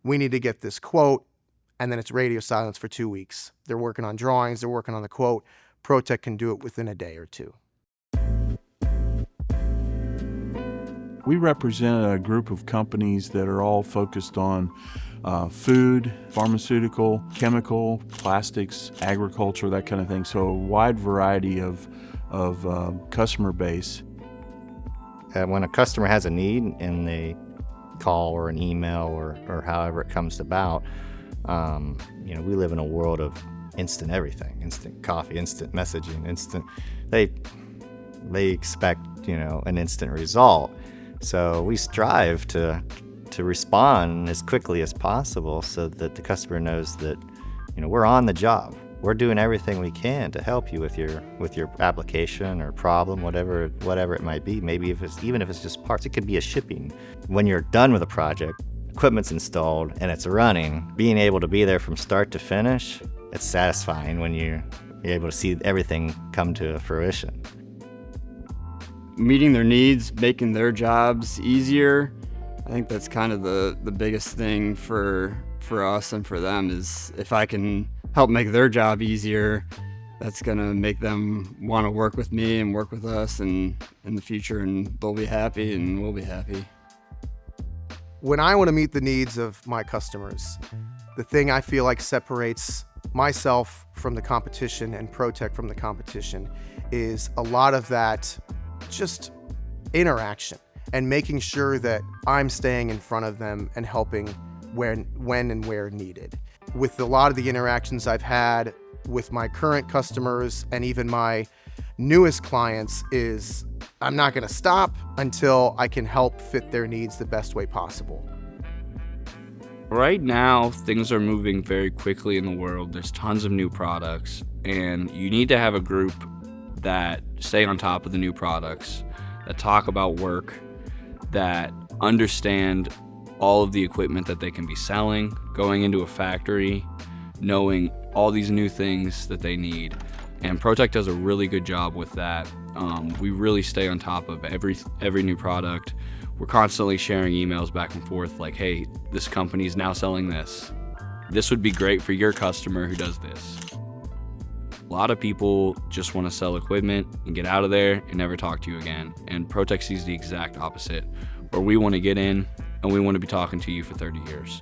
we need to get this quote, and then it's radio silence for 2 weeks. They're working on drawings, they're working on the quote. Protech can do it within a day or two. We represent a group of companies that are all focused on food, pharmaceutical, chemical, plastics, agriculture, that kind of thing. So a wide variety of customer base. When a customer has a need and they call or an email or however it comes about, we live in a world of instant everything, instant coffee, instant messaging, they expect, an instant result. So we strive to respond as quickly as possible so that the customer knows that, we're on the job. We're doing everything we can to help you with your application or problem, whatever it might be. Maybe even if it's just parts, it could be a shipping. When you're done with a project, equipment's installed and it's running, being able to be there from start to finish, it's satisfying when you're able to see everything come to fruition. Meeting their needs, making their jobs easier. I think that's kind of the biggest thing for us and for them is if I can help make their job easier, that's gonna make them want to work with me and work with us and in the future, and they'll be happy and we'll be happy. When I want to meet the needs of my customers, the thing I feel like separates myself from the competition and Protech from the competition is a lot of that just interaction and making sure that I'm staying in front of them and helping when and where needed. With a lot of the interactions I've had with my current customers and even my newest clients is I'm not going to stop until I can help fit their needs the best way possible. Right now, things are moving very quickly in the world. There's tons of new products, and you need to have a group that stay on top of the new products, that talk about work, that understand all of the equipment that they can be selling, going into a factory, knowing all these new things that they need. And Protech does a really good job with that. We really stay on top of every new product. We're constantly sharing emails back and forth like, hey, this company's now selling this. This would be great for your customer who does this. A lot of people just want to sell equipment and get out of there and never talk to you again. And Protech sees the exact opposite, where we want to get in and we want to be talking to you for 30 years.